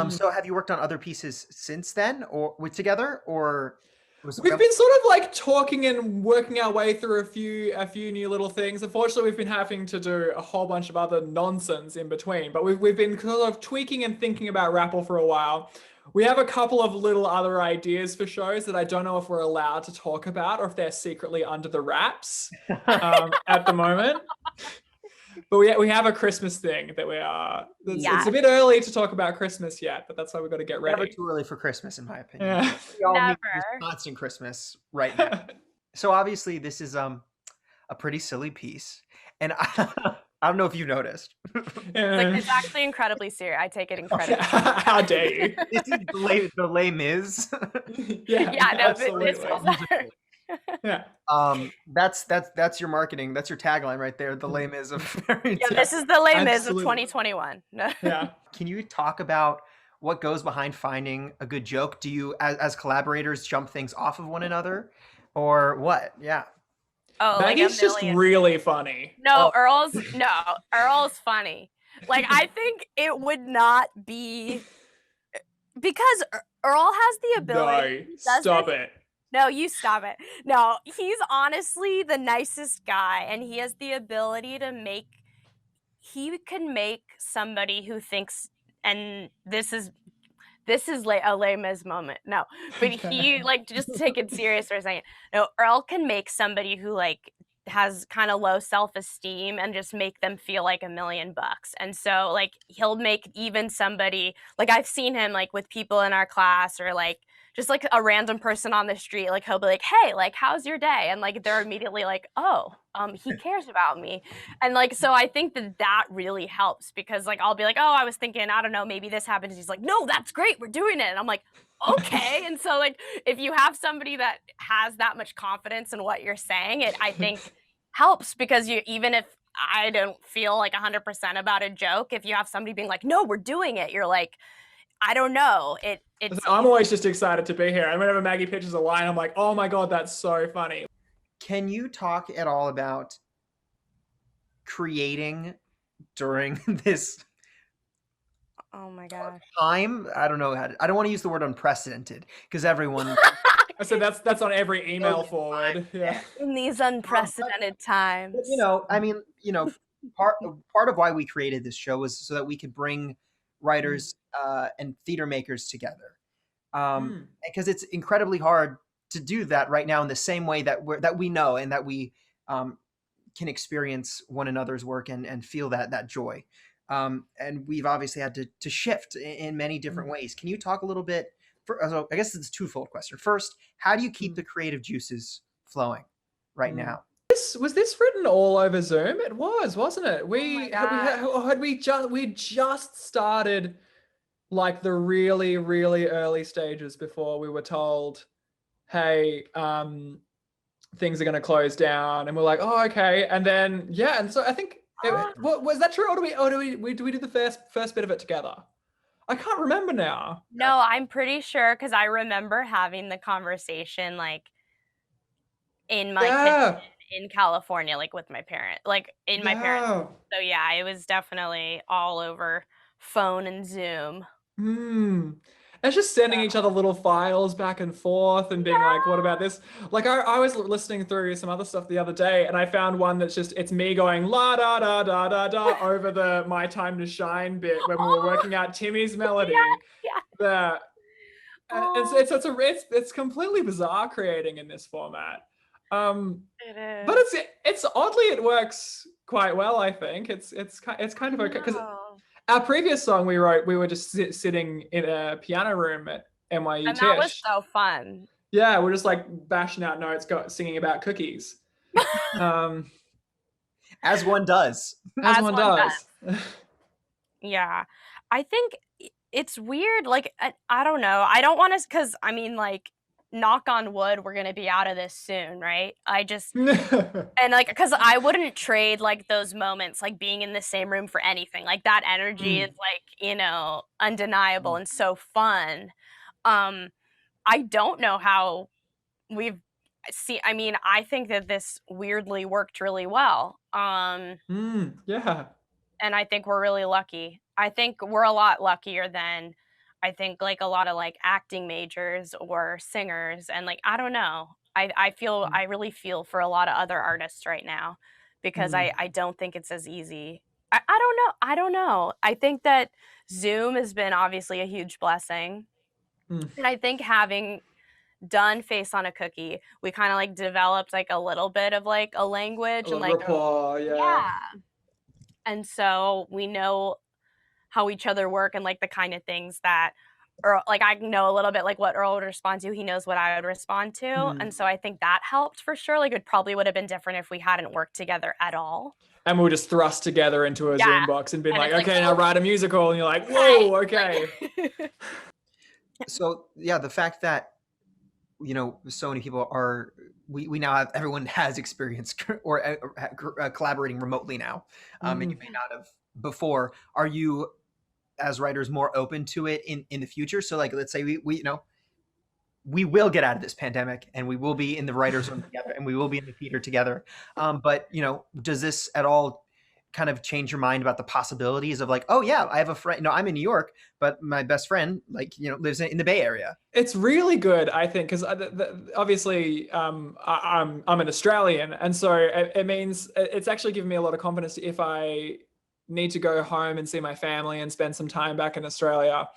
So have you worked on other pieces since then, or together, or we've been sort of like talking and working our way through a few new little things. Unfortunately, we've been having to do a whole bunch of other nonsense in between, but we've been sort of tweaking and thinking about Rapple for a while. We have a couple of little other ideas for shows that I don't know if we're allowed to talk about or if they're secretly under the wraps at the moment. But we have a Christmas thing that we are. It's a bit early to talk about Christmas yet, but that's why we've got to get ready. Never too early for Christmas, in my opinion. Yeah. We all need Never. this constant Christmas right now. So obviously, this is a pretty silly piece, and I don't know if you noticed. It's actually incredibly serious. I take it incredibly. How dare you? This is the Les Mis. Yeah, Yeah, no, absolutely. this was Yeah. That's your marketing. That's your tagline right there. The Les Mis of fairy yeah, tale. this is the Les Mis of Absolutely. 2021. Yeah. Can you talk about what goes behind finding a good joke? Do you, as collaborators, jump things off of one another, or what? Yeah. Oh, like a Maggie's just million. really funny. No, Earl's funny. Like, I think it would not be because Earl has the ability. No, stop it. No, you stop it. No, he's honestly the nicest guy, and he has the ability to he can make somebody who thinks, and this is like a Les Mis moment. No, but he, like, just to take it serious for a second. No, Earl can make somebody who, like, has kind of low self-esteem and just make them feel like $1 million. And so, like, he'll make even somebody, like, I've seen him, like, with people in our class, or like just like a random person on the street, like, he'll be like, hey, like, how's your day? And like, they're immediately like, oh, he cares about me. And like, so I think that really helps, because like, I'll be like, oh, I was thinking, I don't know, maybe this happens. He's like, no, that's great, we're doing it. And I'm like, okay. And so, like, if you have somebody that has that much confidence in what you're saying, it, I think, helps, because you, even if I don't feel like 100% about a joke, if you have somebody being like, no, we're doing it, you're like, I don't know. I'm always just excited to be here. And whenever Maggie pitches a line, I'm like, oh my God, that's so funny. Can you talk at all about creating during this oh my gosh time? I don't know I don't want to use the word unprecedented, because everyone I said that's on every email forward. Yeah. in these unprecedented times. you know, I mean, you know, part of why we created this show was so that we could bring writers and theater makers together, because it's incredibly hard to do that right now in the same way that we know, and that we can experience one another's work and feel that joy. And we've obviously had to shift in many different ways. Can you talk a little bit? So I guess it's a twofold question. First, how do you keep the creative juices flowing right now? Was this written all over Zoom? It was, wasn't it? We just started like the really, really early stages before we were told, hey, things are going to close down, and we're like, oh, okay. And then and so I think was that true, or do we do the first bit of it together? I can't remember now. No, I'm pretty sure, because I remember having the conversation like in my kitchen in California, like with my parents, like in my parents. So yeah, it was definitely all over phone and Zoom. It's just sending each other little files back and forth and being like, what about this? Like I was listening through some other stuff the other day, and I found one that's just, it's me going la da da da da da over the My Time to Shine bit when we were working out Timmy's melody. And it's completely bizarre creating in this format. It is. But it's oddly, it works quite well, I think. It's kind of okay, because our previous song we wrote, we were just sitting in a piano room at NYU and that was so fun. Yeah, we're just like bashing out notes, singing about cookies. As one does. As one does. Yeah. I think it's weird. Like, I don't know. I don't want to, because I mean, like, knock on wood, we're going to be out of this soon, right? I just, and like, because I wouldn't trade like those moments, like being in the same room, for anything. Like, that energy is like, you know, undeniable and so fun. I don't know how we've seen, I mean, I think that this weirdly worked really well. Yeah. And I think we're really lucky. I think we're a lot luckier than I think like a lot of like acting majors or singers. And like, I don't know. I really feel for a lot of other artists right now, because I don't think it's as easy. I don't know. I think that Zoom has been obviously a huge blessing. And I think having done Face on a Cookie, we kind of like developed like a little bit of like a language and like rapport, yeah. And so we know how each other work and like the kind of things that Earl, like I know a little bit like what Earl would respond to. He knows what I would respond to. And so I think that helped for sure. Like it probably would have been different if we hadn't worked together at all. And we were just thrust together into a Yeah. Zoom box and been And like, it's like, okay, now okay. write a musical. And you're like, whoa, Right. okay. So yeah, the fact that, you know, so many people are, we now have, everyone has experience or collaborating remotely now. And you may not have before. Are you, as writers, more open to it in the future? So like, let's say we you know, we will get out of this pandemic and we will be in the writer's room together and we will be in the theater together. But, you know, does this at all kind of change your mind about the possibilities of like, oh yeah, I have a friend, no, I'm in New York, but my best friend, like, you know, lives in the Bay Area. It's really good, I think, because obviously I'm an Australian. And so it means it's actually given me a lot of confidence if I need to go home and see my family and spend some time back in Australia.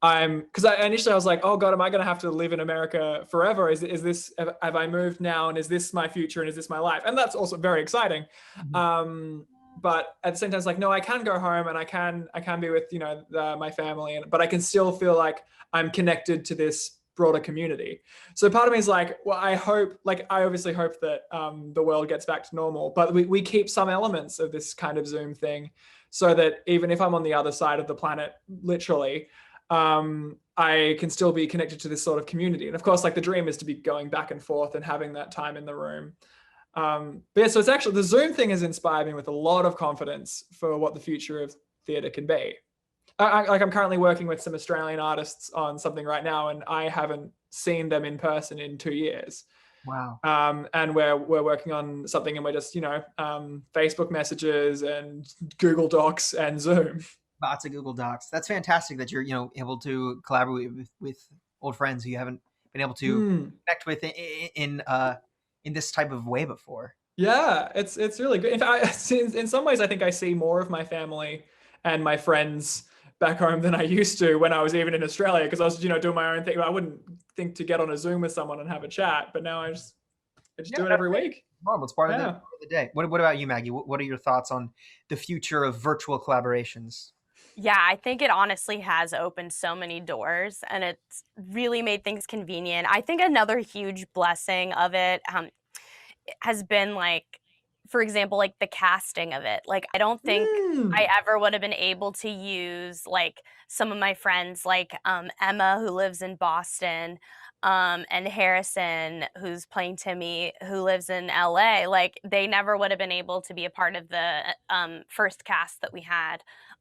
Because initially I was like, oh God, am I going to have to live in America forever? Is this, have I moved now? And is this my future? And is this my life? And that's also very exciting. But at the same time, it's like, no, I can go home and I can be with, you know, my family, but I can still feel like I'm connected to this broader community. So part of me is like, well, I obviously hope that the world gets back to normal, but we keep some elements of this kind of Zoom thing so that even if I'm on the other side of the planet, literally, I can still be connected to this sort of community. And of course, like the dream is to be going back and forth and having that time in the room. But yeah, so it's actually, the Zoom thing has inspired me with a lot of confidence for what the future of theatre can be. I'm currently working with some Australian artists on something right now, and I haven't seen them in person in 2 years. Wow. And we're working on something, and we're just, you know, Facebook messages and Google Docs and Zoom. Lots of Google Docs. That's fantastic that you're, you know, able to collaborate with old friends who you haven't been able to connect with in this type of way before. Yeah, it's really good. In fact, in some ways, I think I see more of my family and my friends back home than I used to when I was even in Australia, because I was, you know, doing my own thing. I wouldn't think to get on a Zoom with someone and have a chat, but now I just do it every week. Normal. It's part of the day. What about you, Maggie? What are your thoughts on the future of virtual collaborations? Yeah, I think it honestly has opened so many doors and it's really made things convenient. I think another huge blessing of it has been like, for example, like the casting of it. Like, I don't think I ever would have been able to use like some of my friends, like Emma, who lives in Boston, and Harrison, who's playing Timmy, who lives in LA. Like, they never would have been able to be a part of the first cast that we had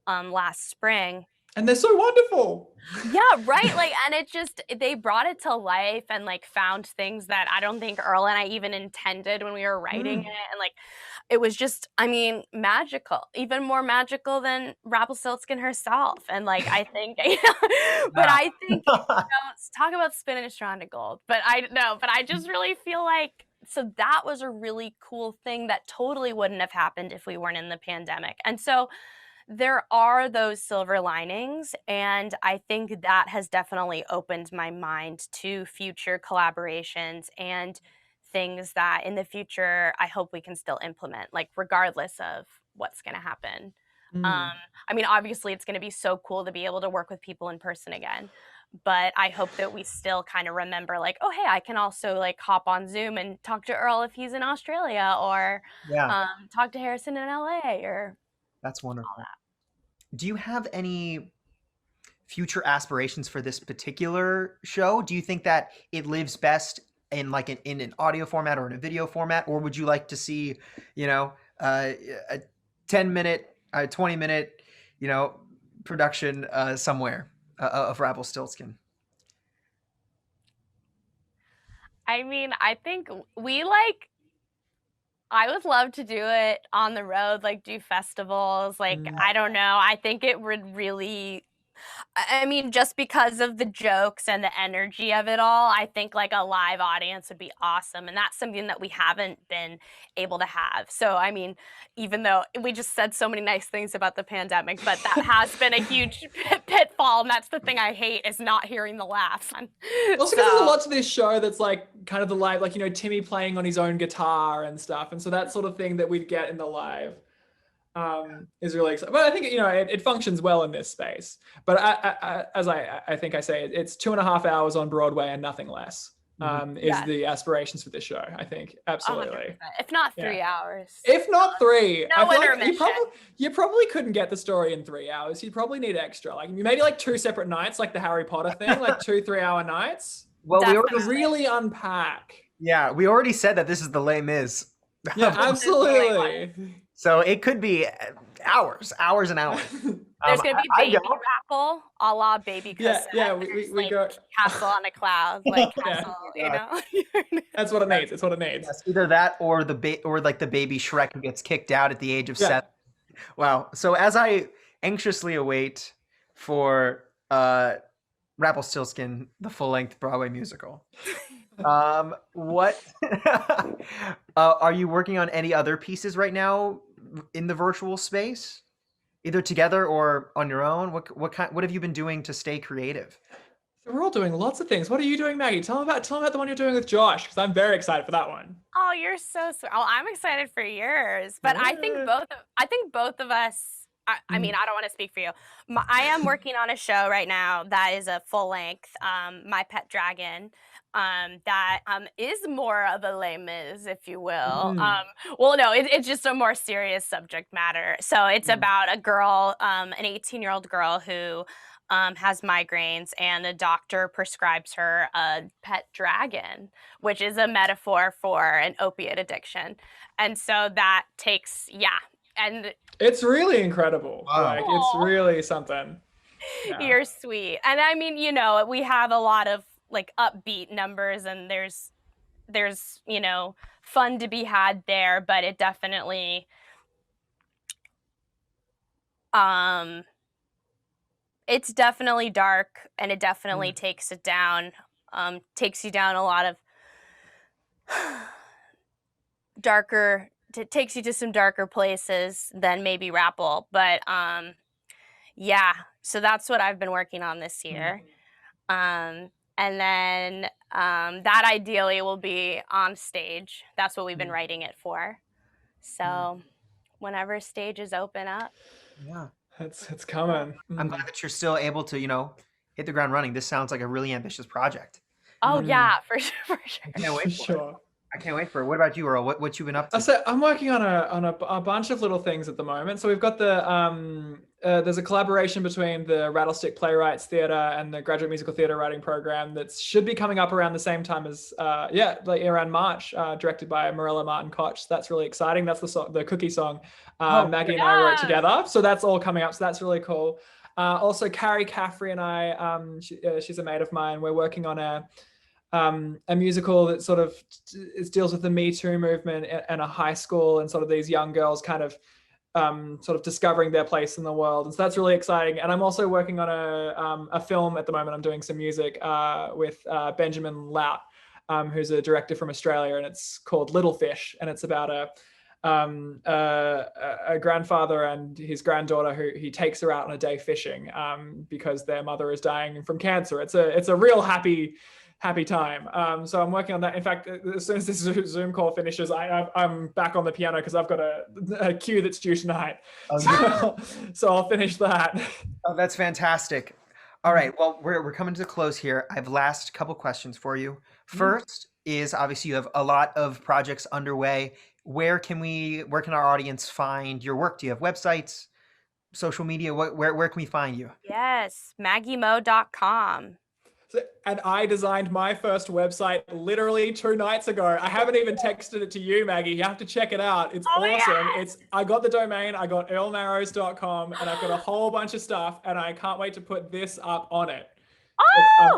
last spring. And they're so wonderful. Yeah, right. Like, and it just, they brought it to life and like found things that I don't think Earl and I even intended when we were writing it. And like, it was just, I mean, magical, even more magical than Rapplestiltskin herself. And like, I think, but I think, you know, talk about spinning a strand of gold, but I just really feel like, so that was a really cool thing that totally wouldn't have happened if we weren't in the pandemic. And so there are those silver linings, and I think that has definitely opened my mind to future collaborations and things that in the future I hope we can still implement, like regardless of what's going to happen. I mean, obviously it's going to be so cool to be able to work with people in person again, but I hope that we still kind of remember like, oh, hey, I can also like hop on Zoom and talk to Earl if he's in Australia, or talk to Harrison in LA, or that's wonderful. Do you have any future aspirations for this particular show? Do you think that it lives best in like in an audio format or in a video format, or would you like to see, you know, a 10-minute, 20-minute, you know, production somewhere of Rapplestiltskin? I mean, I think I would love to do it on the road, like do festivals. Like, I don't know. I think it would really, I mean, just because of the jokes and the energy of it all, I think like a live audience would be awesome. And that's something that we haven't been able to have. So, I mean, even though we just said so many nice things about the pandemic, but that has been a huge pitfall. And that's the thing I hate, is not hearing the laughs. Also, because there's a lot to this show that's like kind of the live, like, you know, Timmy playing on his own guitar and stuff. And so that sort of thing that we'd get in the live. is really exciting. But I think, it functions well in this space. But as I think I say, it's 2.5 hours on Broadway and nothing less. Is the aspirations for this show, I think. Absolutely. 100%. If not 3 hours. If not 3. No I feel intermission. like you probably couldn't get the story in 3 hours. You'd probably need extra. Like maybe like 2 separate nights, like the Harry Potter thing, like 2 3-hour nights. Well, we Definitely. already, Really unpack. yeah, we already said that this is the Les Mis. Yeah, absolutely. So it could be hours and hours. There's gonna be I baby don't. Rapple, a la Baby Cosette. Yeah, we like go. Castle on a Cloud, like Yeah. Castle, you know. That's what it needs. It's what it needs. Yes, either that or the baby Shrek who gets kicked out at the age of 7. Wow. So as I anxiously await for Rapplestiltskin, the full-length Broadway musical, what are you working on any other pieces right now in the virtual space, either together or on your own? What have you been doing to stay creative? We're all doing lots of things. What are you doing, Maggie? Tell them about the one you're doing with Josh, because I'm very excited for that one. Oh, you're so sweet. Oh, I'm excited for yours, but I think both of us. I mean, I don't want to speak for you. I am working on a show right now that is a full length, My Pet Dragon, that is more of a Les Mis, if you will. Well, no, it's just a more serious subject matter. So it's about a girl, an 18-year-old girl who has migraines, and the doctor prescribes her a pet dragon, which is a metaphor for an opiate addiction. And so that takes, and it's really incredible. Wow. Like, it's really something. Yeah. You're sweet. And I mean, we have a lot of like upbeat numbers, and there's fun to be had there, but it definitely it's definitely dark, and it definitely takes you down a lot of darker. It takes you to some darker places than maybe Rapple, but so that's what I've been working on this year. And then that ideally will be on stage. That's what we've been writing it for. So whenever stages open up. Yeah. It's coming. I'm glad that you're still able to, hit the ground running. This sounds like a really ambitious project. Oh yeah, for sure. I can't wait for it. Sure. I can't wait for it. What about you, Earl? What you been up to? So I'm working on a bunch of little things at the moment. So we've got there's a collaboration between the Rattlestick Playwrights Theatre and the Graduate Musical Theatre Writing Program that should be coming up around the same time as like around March, directed by Marilla Martin Koch. That's really exciting. That's the cookie song Maggie and I wrote together. So that's all coming up. So that's really cool. Also, Carrie Caffrey and I, she's a mate of mine. We're working on a musical that sort of deals with the Me Too movement and a high school and sort of these young girls kind of sort of discovering their place in the world. And so that's really exciting. And I'm also working on a film at the moment. I'm doing some music with Benjamin Lout, who's a director from Australia, and it's called Little Fish. And it's about a grandfather and his granddaughter who he takes her out on a day fishing because their mother is dying from cancer. It's a real happy time. So I'm working on that. In fact, as soon as this Zoom call finishes, I'm back on the piano because I've got a cue that's due tonight. So I'll finish that. Oh, that's fantastic. All right. Well, we're coming to the close here. I have last couple questions for you. First is obviously you have a lot of projects underway. Where can our audience find your work? Do you have websites, social media? Where can we find you? Yes, maggiemo.com. And I designed my first website literally 2 nights ago. I haven't even texted it to you, Maggie. You have to check it out. It's awesome. I got the domain. I got earlnarrows.com, and I've got a whole bunch of stuff, and I can't wait to put this up on it.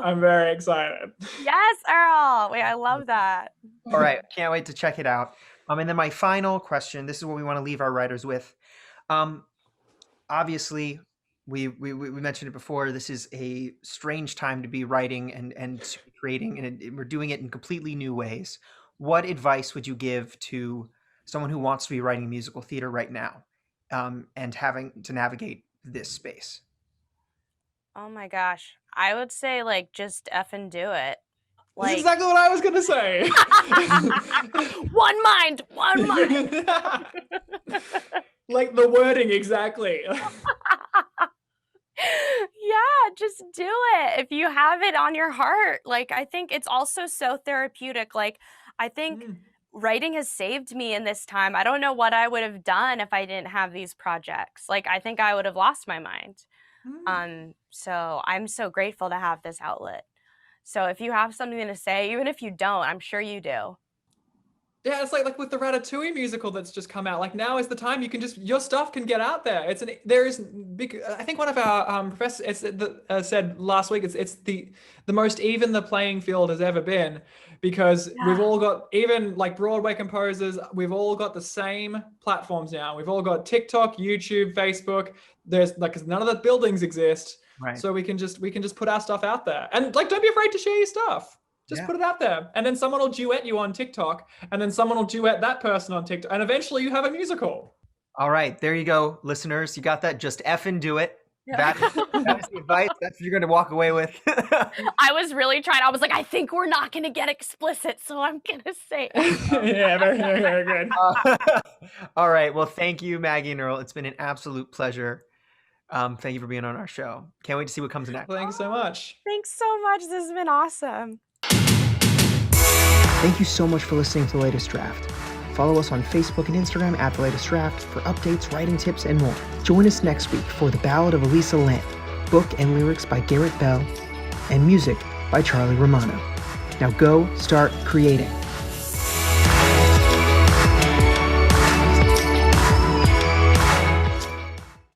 I'm very excited. Yes, Earl. Wait, I love that. All right. Can't wait to check it out. And then my final question, this is what we want to leave our writers with. Obviously, we mentioned it before. This is a strange time to be writing and creating, and we're doing it in completely new ways. What advice would you give to someone who wants to be writing musical theater right now, and having to navigate this space? Oh my gosh, I would say just effing do it. That's exactly what I was gonna say. One mind. Like the wording exactly. Yeah, just do it. If you have it on your heart, like I think it's also so therapeutic. Like I think writing has saved me in this time. I don't know what I would have done if I didn't have these projects. Like I think I would have lost my mind. So I'm so grateful to have this outlet. So if you have something to say, even if you don't, I'm sure you do. Yeah, it's like with the Ratatouille musical that's just come out. Like now is the time you can just your stuff can get out there. There is big. I think one of our professors said last week it's the most even the playing field has ever been, because we've all got, even like Broadway composers, we've all got the same platforms now. We've all got TikTok, YouTube, Facebook. There's like, 'cause none of the buildings exist, Right. so we can just put our stuff out there, and like don't be afraid to share your stuff. Just put it out there, and then someone will duet you on TikTok, and then someone will duet that person on TikTok, and eventually you have a musical. All right, there you go, listeners. You got that? Just effing do it. Yeah. That is the advice. That's what you're going to walk away with. I was really trying. I was like, I think we're not going to get explicit, so I'm going to say Yeah, very, very good. All right. Well, thank you, Maggie and Earl. It's been an absolute pleasure. Thank you for being on our show. Can't wait to see what comes next. Thank you so much. Thanks so much. This has been awesome. Thank you so much for listening to The Latest Draft. Follow us on Facebook and Instagram at The Latest Draft for updates, writing tips, and more. Join us next week for The Ballad of Elisa Lamb, book and lyrics by Garrett Bell, and music by Charlie Romano. Now go start creating.